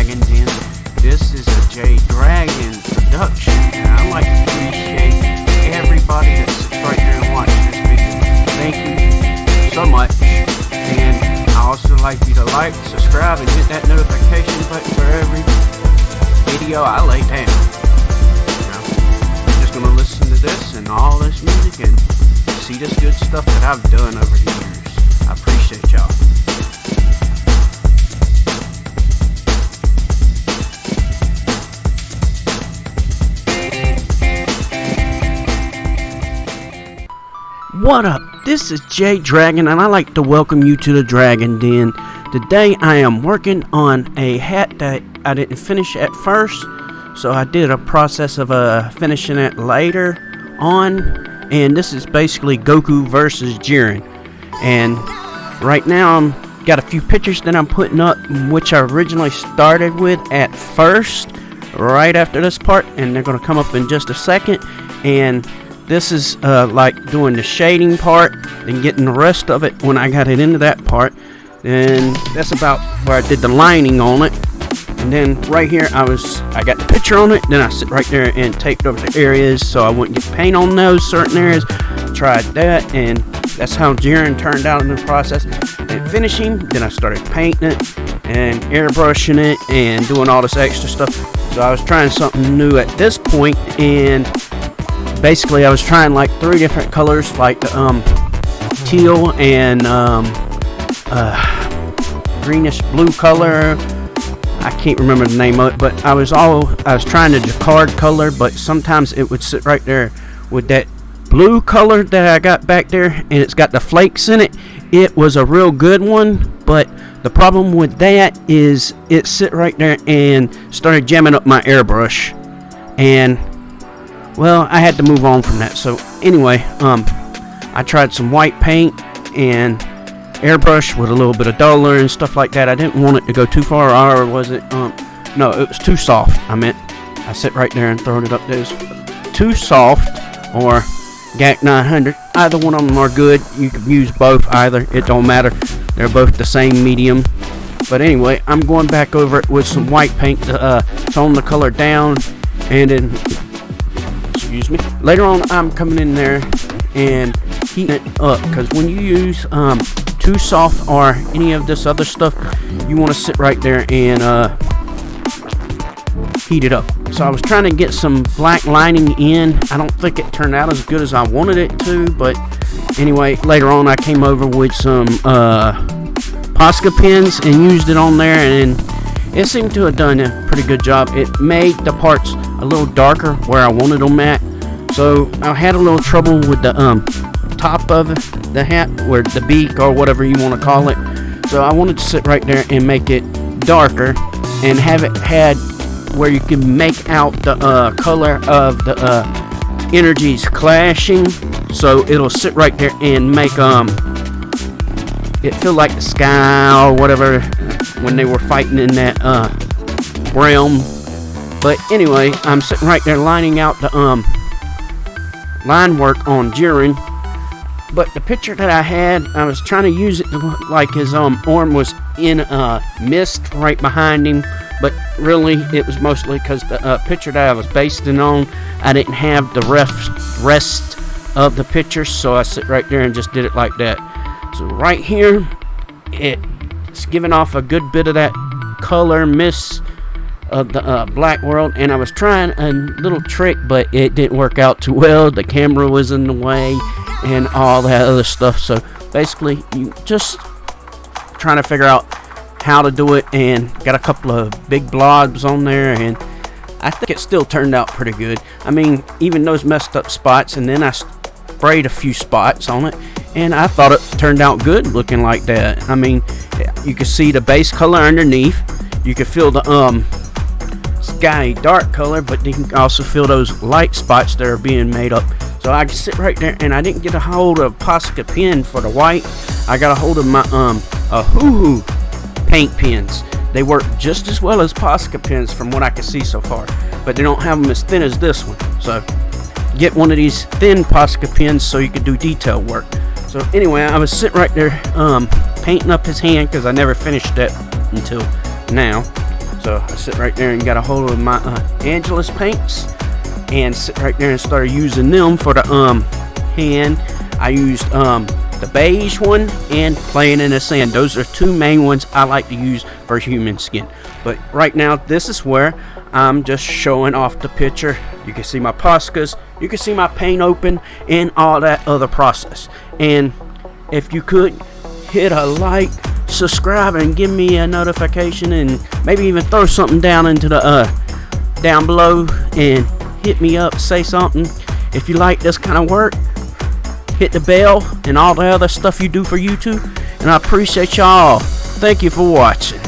Dragon Den. This is a J Dragon production, and I like to appreciate everybody that sits right there and watches this video. Thank you so much, and I also like you to like, subscribe, and hit that notification button for every video I lay down. Now, I'm just going to listen to this and all this music and see this good stuff that I've done over the years. I appreciate y'all. What up? This is J Dragon, and I like to welcome you to the Dragon Den. Today I am working on a hat that I didn't finish at first, so I did a process of finishing it later on, and this is basically Goku versus Jiren. And right now I'm got a few pictures that I'm putting up, which I originally started with at first, right after this part, and they're going to come up in just a second. And this is like doing the shading part and getting the rest of it when I got it into that part. And that's about where I did the lining on it. And then right here I got the picture on it. Then I sit right there and taped over the areas so I wouldn't get paint on those certain areas. Tried that, and that's how Jiren turned out in the process. And finishing, then I started painting it and airbrushing it and doing all this extra stuff. So I was trying something new at this point, and basically I was trying like 3 different colors, like teal and greenish blue color. I can't remember the name of it, but I was trying the jacquard color, but sometimes it would sit right there with that blue color that I got back there, and it's got the flakes in it. It was a real good one, but the problem with that is it sit right there and started jamming up my airbrush, and well, I had to move on from that. So anyway, I tried some white paint and airbrush with a little bit of duller and stuff like that. I didn't want it to go too far, or was it? No, it was too soft. I sit right there and throwing it up there. It's too soft or GAC 900. Either one of them are good. You can use both. Either, it don't matter. They're both the same medium. But anyway, I'm going back over it with some white paint to tone the color down, and then later on I'm coming in there and heating it up, because when you use too soft or any of this other stuff, you want to sit right there and heat it up. So I was trying to get some black lining in. I don't think it turned out as good as I wanted it to, but anyway, later on I came over with some Posca pens and used it on there, and it seemed to have done a pretty good job. It made the parts a little darker where I wanted them at. So I had a little trouble with the top of the hat, or the beak, or whatever you want to call it. So I wanted to sit right there and make it darker and have it had where you can make out the color of the energies clashing. So it'll sit right there and make it feel like the sky or whatever when they were fighting in that realm. But anyway, I'm sitting right there lining out the line work on Jiren. But the picture that I had, I was trying to use it to look like his arm was in a mist right behind him. But really, it was mostly because the picture that I was basing on, I didn't have the rest of the picture. So I sit right there and just did it like that. So right here, it's giving off a good bit of that color mist of the black world, and I was trying a little trick, but it didn't work out too well. The camera was in the way and all that other stuff. So basically, you just trying to figure out how to do it, and got a couple of big blobs on there, and I think it still turned out pretty good. I mean, even those messed up spots, and then I sprayed a few spots on it, and I thought it turned out good looking like that. I mean, you can see the base color underneath. You can feel the sky dark color, but you can also feel those light spots that are being made up. So I can sit right there, and I didn't get a hold of Posca pen for the white. I got a hold of my Hoo paint pens. They work just as well as Posca pens from what I can see so far, but they don't have them as thin as this one. So get one of these thin Posca pens so you can do detail work. So anyway, I was sitting right there painting up his hand, because I never finished that until now. So I sit right there and got a hold of my Angelus paints, and sit right there and started using them for the hand. I used the beige one and Playing in the Sand. Those are two main ones I like to use for human skin. But right now, this is where I'm just showing off the picture. You can see my Poscas, you can see my paint open, and all that other process. And if you could hit a like, subscribe, and give me a notification, and maybe even throw something down into the down below and hit me up, say something. If you like this kind of work, hit the bell and all the other stuff you do for YouTube, and I appreciate y'all. Thank you for watching.